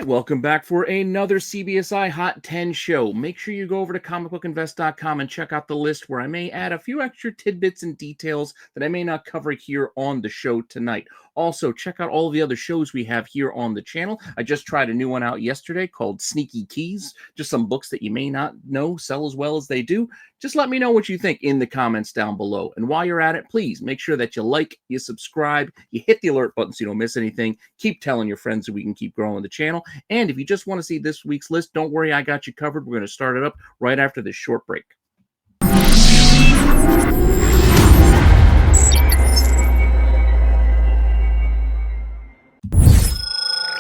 welcome back for another CBSI Hot 10 show. Make sure you go over to comicbookinvest.com and check out the list where I may add a few extra tidbits and details that I may not cover here on the show tonight. Also, check out all of the other shows we have here on the channel. I just tried a new one out yesterday called Sneaky Keys. Just some books that you may not know sell as well as they do. Just let me know what you think in the comments down below. And while you're at it, please make sure that you like, you subscribe, you hit the alert button so you don't miss anything. Keep telling your friends so we can keep growing the channel. And if you just want to see this week's list, don't worry, I got you covered. We're going to start it up right after this short break.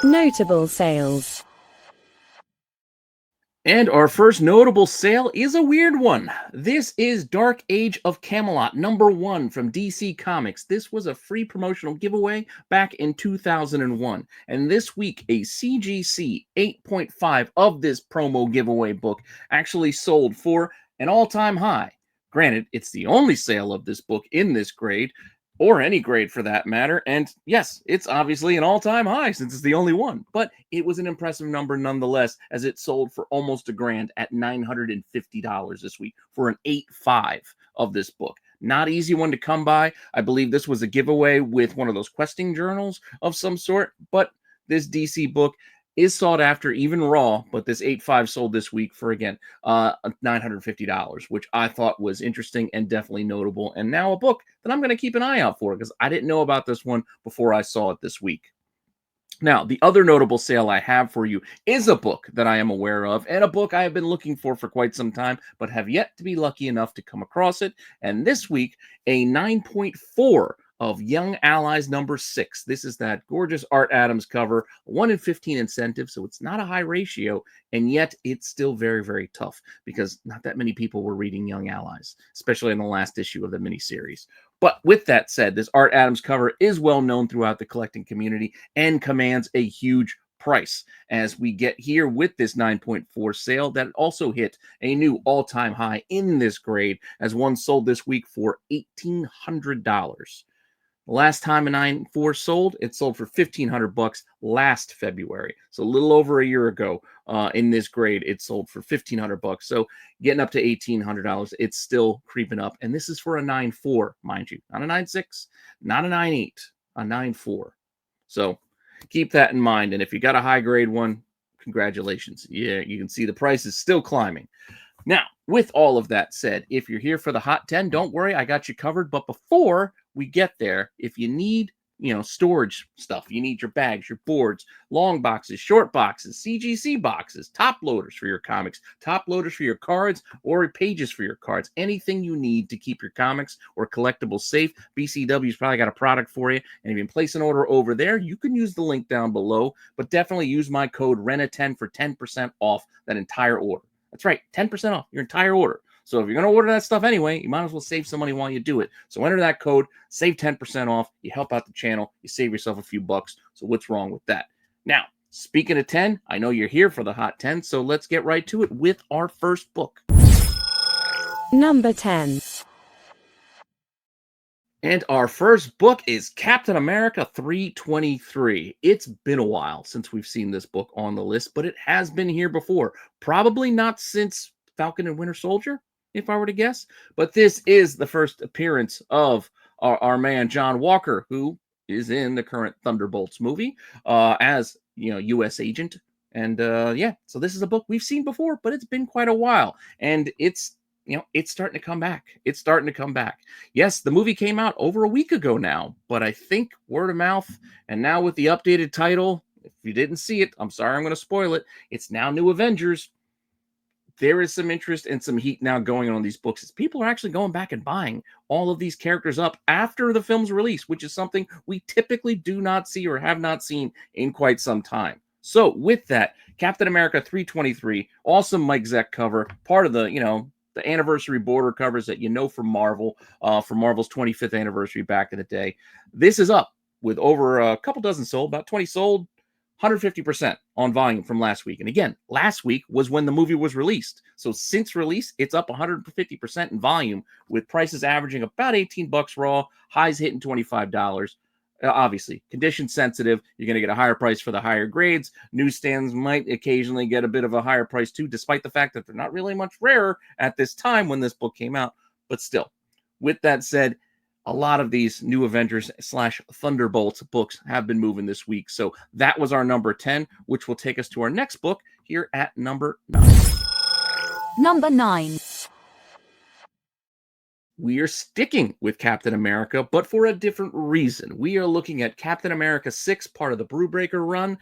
Notable sales. And our first notable sale is a weird one. This is Dark Age of Camelot #1 from DC Comics. This was a free promotional giveaway back in 2001. And this week, a CGC 8.5 of this promo giveaway book actually sold for an all-time high. Granted, it's the only sale of this book in this grade, or any grade for that matter. And yes, it's obviously an all-time high since it's the only one, but it was an impressive number nonetheless, as it sold for almost $1,000 at $950 this week for an 8.5 of this book. Not easy one to come by. I believe this was a giveaway with one of those questing journals of some sort, but this DC book is sought after, even raw, but this 8.5 sold this week for, again, $950, which I thought was interesting and definitely notable, and now a book that I'm going to keep an eye out for, because I didn't know about this one before I saw it this week. Now, the other notable sale I have for you is a book that I am aware of, and a book I have been looking for quite some time, but have yet to be lucky enough to come across it, and this week, a 9.4 of Young Allies #6. This is that gorgeous Art Adams cover, 1 in 15 incentive, so it's not a high ratio, and yet it's still very, very tough because not that many people were reading Young Allies, especially in the last issue of the miniseries. But with that said, this Art Adams cover is well known throughout the collecting community and commands a huge price as we get here with this 9.4 sale that also hit a new all-time high in this grade, as one sold this week for $1,800. Last time a 9.4 sold, it sold for $1,500 last February. So a little over a year ago in this grade, it sold for $1,500. So getting up to $1,800, it's still creeping up. And this is for a 9.4, mind you. Not a 9.6, not a 9.8, a 9.4. So keep that in mind. And if you got a high grade one, congratulations. Yeah, you can see the price is still climbing. Now, with all of that said, if you're here for the Hot 10, don't worry, I got you covered. But before we get there, if you need, storage stuff, you need your bags, your boards, long boxes, short boxes, CGC boxes, top loaders for your comics, top loaders for your cards, or pages for your cards, anything you need to keep your comics or collectibles safe, BCW's probably got a product for you. And if you can place an order over there, you can use the link down below, but definitely use my code RENA10 for 10% off that entire order. That's right, 10% off your entire order. So if you're going to order that stuff anyway, you might as well save some money while you do it. So enter that code, save 10% off. You help out the channel. You save yourself a few bucks. So what's wrong with that? Now, speaking of 10, I know you're here for the Hot 10, so let's get right to it with our first book. Number 10. And our first book is Captain America 323. It's been a while since we've seen this book on the list, but it has been here before. Probably not since Falcon and Winter Soldier, if I were to guess. But this is the first appearance of our man, John Walker, who is in the current Thunderbolts movie as, U.S. agent. And yeah, so this is a book we've seen before, but it's been quite a while. And it's starting to come back. It's starting to come back. Yes, the movie came out over a week ago now, but I think word of mouth, and now with the updated title, if you didn't see it, I'm sorry, I'm going to spoil it. It's now New Avengers. There is some interest and some heat now going on these books. People are actually going back and buying all of these characters up after the film's release, which is something we typically do not see or have not seen in quite some time. So with that, Captain America 323, awesome Mike Zeck cover, part of the anniversary border covers that from Marvel, for Marvel's 25th anniversary back in the day. This is up with over a couple dozen sold, about 20 sold, 150% on volume from last week. And again, last week was when the movie was released. So since release, it's up 150% in volume, with prices averaging about $18 raw, highs hitting $25. Obviously, condition sensitive. You're going to get a higher price for the higher grades. Newsstands might occasionally get a bit of a higher price too, despite the fact that they're not really much rarer at this time when this book came out. But still, with that said, a lot of these new Avengers / Thunderbolts books have been moving this week. So that was our number 10, which will take us to our next book here at number 9. Number 9. We are sticking with Captain America, but for a different reason. We are looking at Captain America 6, part of the Brewbreaker run.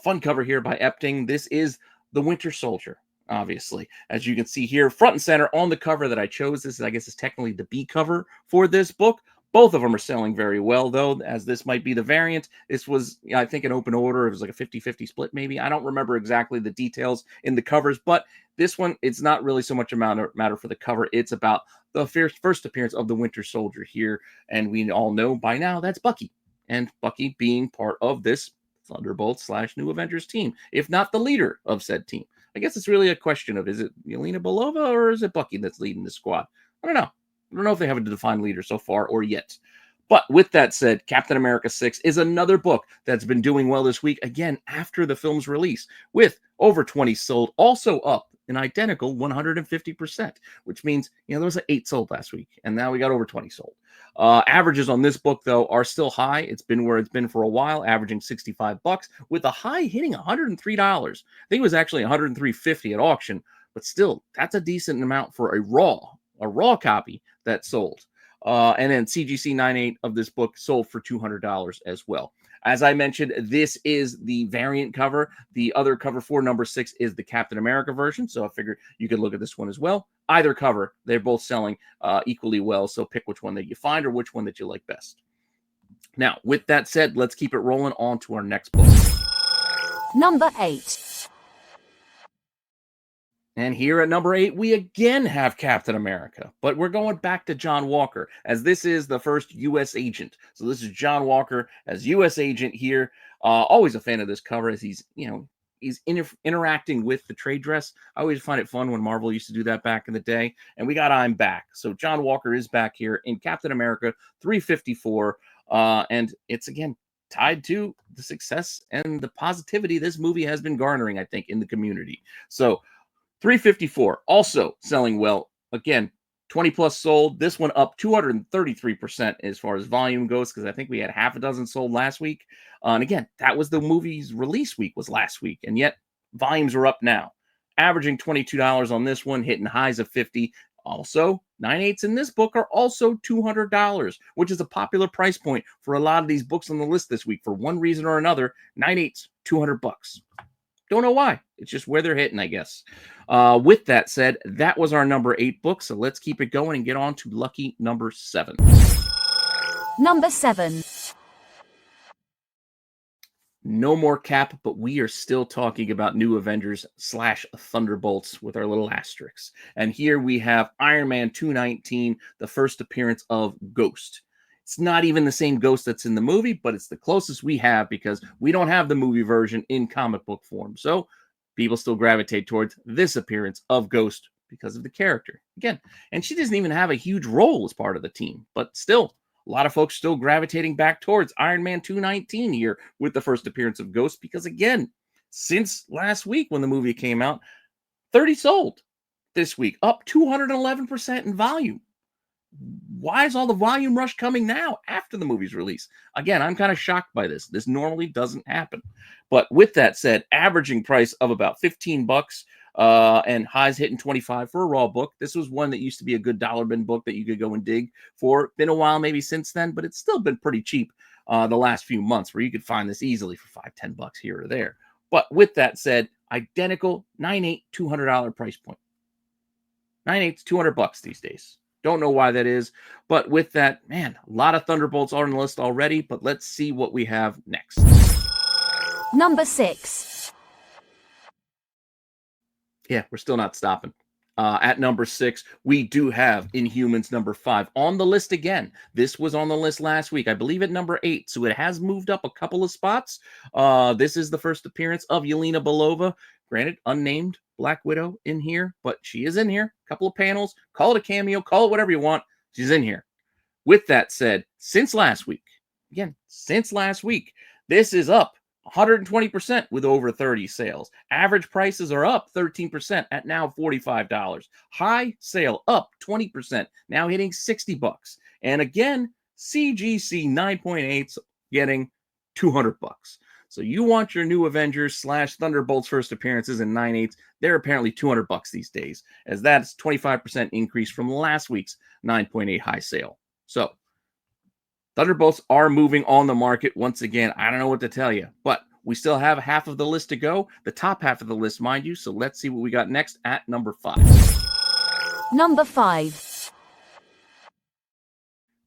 Fun cover here by Epting. This is the Winter Soldier, obviously. As you can see here, front and center on the cover that I chose. This, I guess, is technically the B cover for this book. Both of them are selling very well, though, as this might be the variant. This was, I think, an open order. It was like a 50-50 split, maybe. I don't remember exactly the details in the covers, but this one, it's not really so much a matter for the cover. It's about the first appearance of the Winter Soldier here, and we all know by now that's Bucky, and Bucky being part of this Thunderbolts / New Avengers team, if not the leader of said team. I guess it's really a question of, is it Yelena Belova or is it Bucky that's leading the squad? I don't know. I don't know if they have a defined leader so far or yet. But with that said, Captain America 6 is another book that's been doing well this week, again, after the film's release, with over 20 sold, also up an identical 150%, which means, there was 8 sold last week, and now we got over 20 sold. Averages on this book, though, are still high. It's been where it's been for a while, averaging $65, with a high hitting $103. I think it was actually $103.50 at auction, but still, that's a decent amount for a raw copy that sold. And then CGC 98 of this book sold for $200 as well. As I mentioned, this is the variant cover. The other cover for number 6 is the Captain America version, so I figured you could look at this one as well. Either cover, they're both selling equally well, so pick which one that you find or which one that you like best. Now, with that said, let's keep it rolling on to our next book. Number 8. And here at number 8, we again have Captain America, but we're going back to John Walker, as this is the first U.S. agent. So this is John Walker as U.S. agent here. Always a fan of this cover, as he's interacting with the trade dress. I always find it fun when Marvel used to do that back in the day. And we got I'm Back. So John Walker is back here in Captain America 354. And it's, again, tied to the success and the positivity this movie has been garnering, I think, in the community. So 354, also selling well. Again, 20 plus sold. This one up 233% as far as volume goes, because I think we had half a dozen sold last week. And again, that was the movie's release week, was last week. And yet, volumes are up now. Averaging $22 on this one, hitting highs of $50. Also, 9/8s in this book are also $200, which is a popular price point for a lot of these books on the list this week. For one reason or another, 9/8s, $200. Don't know why. It's just where they're hitting, I guess. With that said, that was our number 8 book. So let's keep it going and get on to lucky number 7. Number 7. No more Cap, but we are still talking about New Avengers / Thunderbolts with our little asterisks. And here we have Iron Man 219, the first appearance of Ghost. It's not even the same Ghost that's in the movie, but it's the closest we have because we don't have the movie version in comic book form. So people still gravitate towards this appearance of Ghost because of the character. Again, and she doesn't even have a huge role as part of the team, but still, a lot of folks still gravitating back towards Iron Man 219 here with the first appearance of Ghost because, again, since last week when the movie came out, 30 sold this week, up 211% in volume. Why is all the volume rush coming now after the movie's release? Again, I'm kind of shocked by this. This normally doesn't happen. But with that said, averaging price of about $15 and highs hitting 25 for a raw book. This was one that used to be a good dollar bin book that you could go and dig for. Been a while maybe since then, but it's still been pretty cheap the last few months where you could find this easily for $5-10 here or there. But with that said, identical 9/8 $200 price point. 9/8 $200 these days. Don't know why that is, but with that, man, a lot of Thunderbolts are on the list already, but let's see what we have next. Number 6. Yeah, we're still not stopping. At number 6, we do have Inhumans number 5 on the list again. This was on the list last week, I believe at number 8, so it has moved up a couple of spots. This is the first appearance of Yelena Belova. Granted, unnamed Black Widow in here, but she is in here. A couple of panels. Call it a cameo. Call it whatever you want. She's in here. With that said, since last week, again, since last week. This is up 120% with over 30 sales. Average prices are up 13% at now $45. High sale up 20%, now hitting $60. And again, CGC 9.8's getting $200. So you want your new Avengers / Thunderbolts first appearances in 9/8. They're apparently $200 these days, as that's 25% increase from last week's 9.8 high sale. So Thunderbolts are moving on the market once again. I don't know what to tell you, but we still have half of the list to go. The top half of the list, mind you. So let's see what we got next at number 5. Number 5.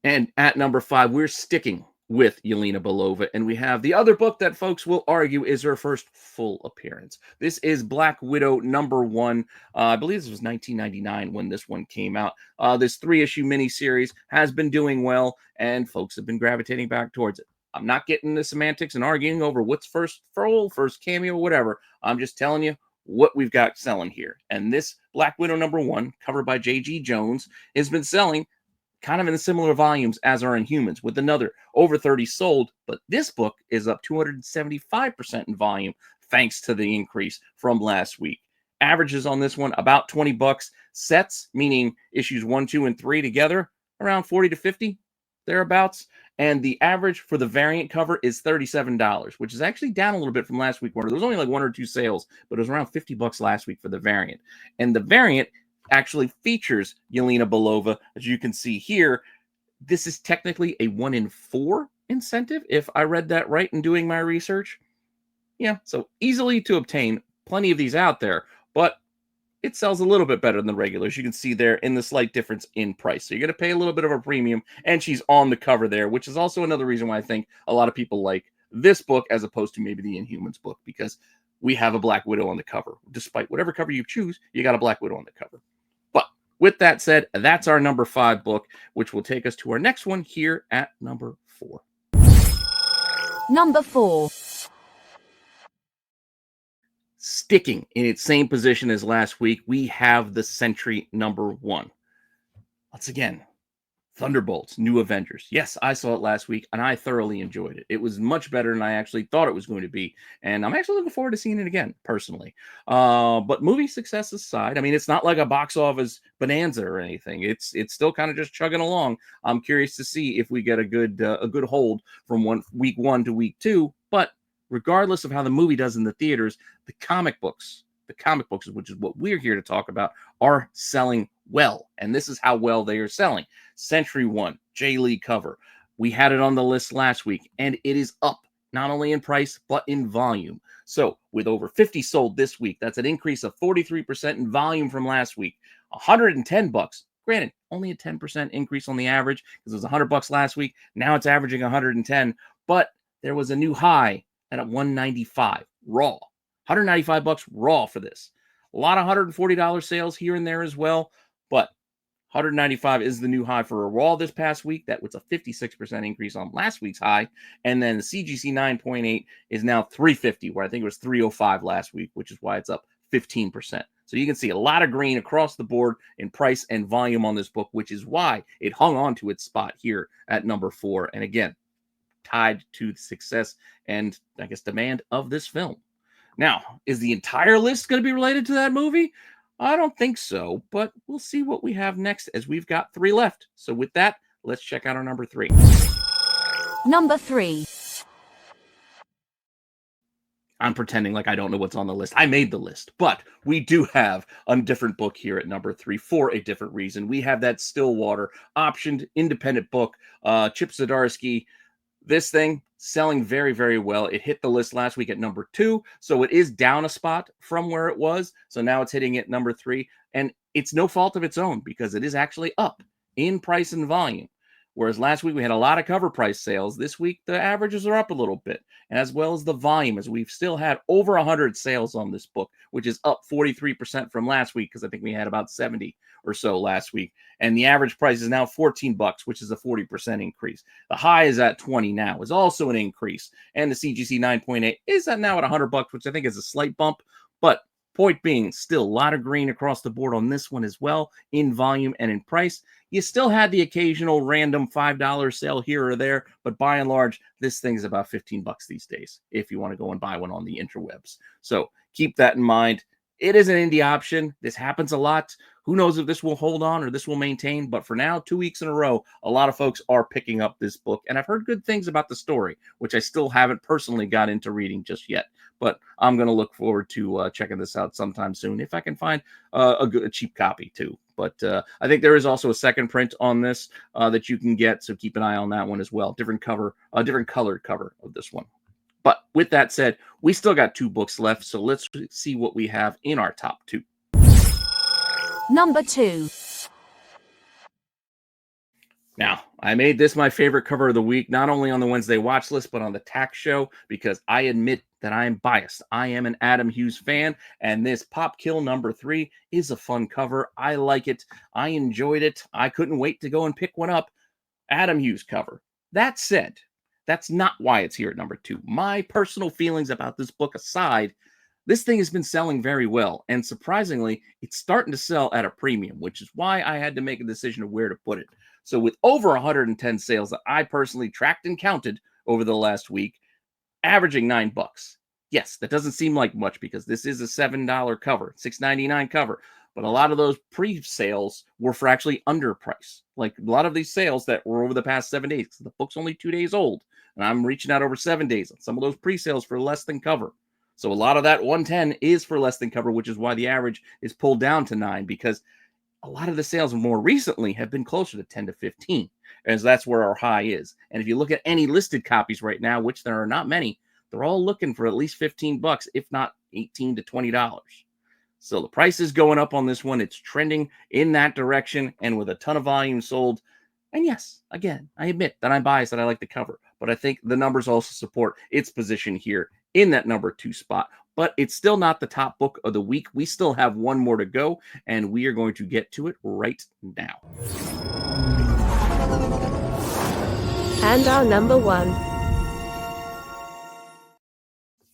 And at number 5, we're sticking with Yelena Belova, and we have the other book that folks will argue is her first full appearance. This is Black Widow number 1. I believe this was 1999 when this one came out. This 3-issue miniseries has been doing well, and folks have been gravitating back towards it. I'm not getting the semantics and arguing over what's first full, first cameo, whatever. I'm just telling you what we've got selling here. And this Black Widow number 1, covered by J.G. Jones, has been selling kind of in similar volumes as our Inhumans, with another over 30 sold, but this book is up 275% in volume thanks to the increase from last week. Averages on this one about $20. Sets, meaning issues 1, 2, and 3 together, around 40 to 50, thereabouts. And the average for the variant cover is $37, which is actually down a little bit from last week, where there was only like 1 or 2 sales, but it was around $50 last week for the variant. And the variant actually features Yelena Belova, as you can see here. This is technically a 1 in 4 incentive, if I read that right in doing my research. Yeah, so easily to obtain, plenty of these out there, but it sells a little bit better than the regulars. You can see there in the slight difference in price. So you're going to pay a little bit of a premium, and she's on the cover there, which is also another reason why I think a lot of people like this book as opposed to maybe the Inhumans book, because we have a Black Widow on the cover. Despite whatever cover you choose, you got a Black Widow on the cover. With that said, that's our number 5 book, which will take us to our next one here at number 4. Number 4. Sticking in its same position as last week, we have the Sentry number 1. Once again, Thunderbolts, New Avengers. Yes, I saw it last week, and I thoroughly enjoyed it. It was much better than I actually thought it was going to be, and I'm actually looking forward to seeing it again, personally. But movie success aside, I mean, it's not like a box office bonanza or anything. It's still kind of just chugging along. I'm curious to see if we get a good hold from week 1 to week 2. But regardless of how the movie does in the theaters, the comic books, which is what we're here to talk about, are selling well. And this is how well they are selling. Sentry 1, J. Lee cover. We had it on the list last week, and it is up, not only in price, but in volume. So with over 50 sold this week, that's an increase of 43% in volume from last week. $110. Granted, only a 10% increase on the average, because it was $100 last week. Now it's averaging 110, but there was a new high at $195 raw. $195 raw for this. A lot of $140 sales here and there as well, but $195 is the new high for a raw this past week. That was a 56% increase on last week's high. And then the CGC 9.8 is now $350, where I think it was $305 last week, which is why it's up 15%. So you can see a lot of green across the board in price and volume on this book, which is why it hung on to its spot here at number 4. And again, tied to the success and, I guess, demand of this film. Now, is the entire list going to be related to that movie? I don't think so, but we'll see what we have next, as we've got 3 left. So with that, let's check out our number 3. Number 3. I'm pretending like I don't know what's on the list. I made the list, but we do have a different book here at number 3 for a different reason. We have that Stillwater optioned independent book, Chip Zdarsky. This thing selling very, very well. It hit the list last week at number 2, so it is down a spot from where it was. So now it's hitting at number 3, and it's no fault of its own, because it is actually up in price and volume. Whereas last week we had a lot of cover price sales, this week the averages are up a little bit, and as well as the volume, as we've still had over 100 sales on this book, which is up 43% from last week, because I think we had about 70 or so last week. And the average price is now $14, which is a 40% increase. The high is at 20 now, is also an increase. And the CGC 9.8 is at now at $100, which I think is a slight bump, but Point being, still a lot of green across the board on this one as well, in volume and in price. You still had the occasional random $5 sale here or there, but by and large, this thing's about 15 bucks these days if you want to go and buy one on the interwebs. So keep that in mind. It is an indie option. This happens a lot. Who knows if this will hold on or this will maintain, but for now, 2 weeks in a row, a lot of folks are picking up this book, and I've heard good things about the story, which I still haven't personally got into reading just yet, but I'm going to look forward to checking this out sometime soon if I can find a cheap copy too. But I think there is also a second print on this that you can get, so keep an eye on that one as well. Different cover, different colored cover of this one. But with that said, we still got 2 books left, so let's see what we have in our top 2. Number 2. Now, I made this my favorite cover of the week, not only on the Wednesday watch list, but on the tax show, because I admit that I am biased. I am an Adam Hughes fan, and this Pop Kill number 3 is a fun cover. I like it. I enjoyed it. I couldn't wait to go and pick one up. Adam Hughes cover. That said, that's not why it's here at number 2. My personal feelings about this book aside, this thing has been selling very well, and surprisingly, it's starting to sell at a premium, which is why I had to make a decision of where to put it. So with over 110 sales that I personally tracked and counted over the last week, averaging $9. Yes, that doesn't seem like much because this is a $7 cover, $6.99 cover, but a lot of those pre-sales were for actually underpriced. Like a lot of these sales that were over the past 7 days, because the book's only 2 days old, and I'm reaching out over 7 days on some of those pre-sales for less than cover. So a lot of that 110 is for less than cover, which is why the average is pulled down to 9, because a lot of the sales more recently have been closer to 10 to 15, as that's where our high is. And if you look at any listed copies right now, which there are not many, they're all looking for at least 15 bucks, if not 18 to $20. So the price is going up on this one. It's trending in that direction, and with a ton of volume sold. And yes, again, I admit that I'm biased and I like the cover, but I think the numbers also support its position here in that number 2 spot. But it's still not the top book of the week. We still have one more to go, and we are going to get to it right now. And our number 1.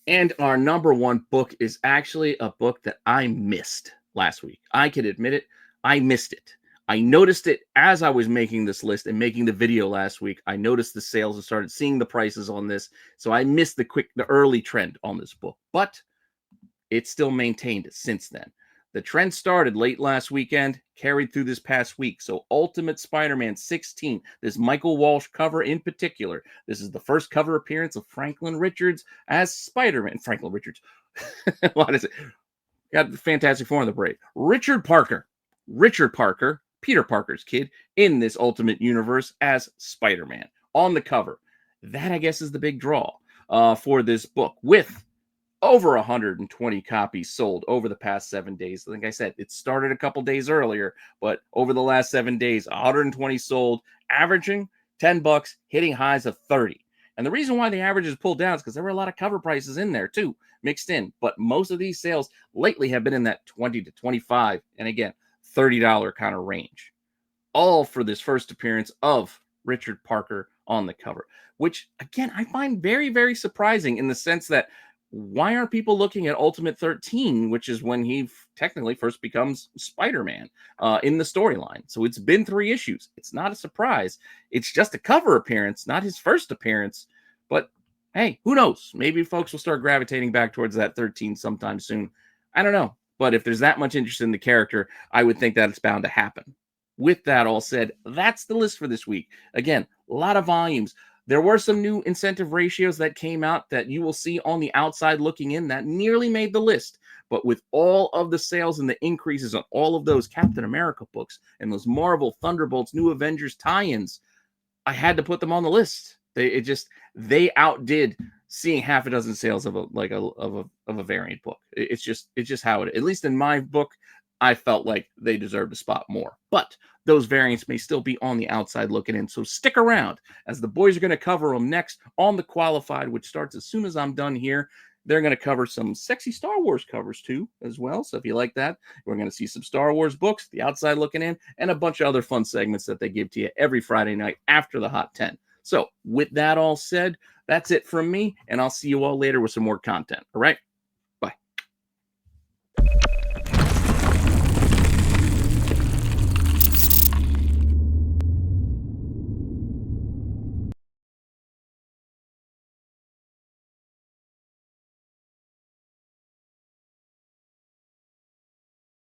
And our number 1 book is actually a book that I missed last week. I can admit it. I missed it. I noticed it as I was making this list and making the video last week. I noticed the sales and started seeing the prices on this. So I missed the early trend on this book, but it's still maintained since then. The trend started late last weekend, carried through this past week. So Ultimate Spider-Man 16, this Michael Walsh cover in particular. This is the first cover appearance of Franklin Richards as Spider-Man. Franklin Richards. What is it? Got the Fantastic Four on the braid. Richard Parker, Peter Parker's kid in this Ultimate Universe as Spider-Man on the cover. That, I guess, is the big draw for this book, with over 120 copies sold over the past 7 days. Like I said, it started a couple days earlier, but over the last 7 days, 120 sold, averaging $10, hitting highs of 30. And the reason why the average is pulled down is because there were a lot of cover prices in there too, mixed in. But most of these sales lately have been in that 20 to 25, and again, $30 kind of range. All for this first appearance of Richard Parker on the cover, which again, I find very, very surprising in the sense that why aren't people looking at Ultimate 13, which is when he technically first becomes Spider-Man in the storyline? So it's been 3 issues. It's not a surprise. It's just a cover appearance, not his first appearance. But hey, who knows? Maybe folks will start gravitating back towards that 13 sometime soon. I don't know. But if there's that much interest in the character, I would think that it's bound to happen. With that all said, that's the list for this week. Again, a lot of volumes. There were some new incentive ratios that came out that you will see on the outside looking in that nearly made the list. But with all of the sales and the increases on all of those Captain America books and those Marvel, Thunderbolts, New Avengers tie-ins, I had to put them on the list. They outdid seeing half a dozen sales of a variant book. It's just how it is. At least in my book, I felt like they deserved a spot more. But those variants may still be on the outside looking in. So stick around, as the boys are going to cover them next on the Qualified, which starts as soon as I'm done here. They're going to cover some sexy Star Wars covers too, as well. So if you like that, we're going to see some Star Wars books, the outside looking in, and a bunch of other fun segments that they give to you every Friday night after the Hot 10. So with that all said, that's it from me, and I'll see you all later with some more content. All right?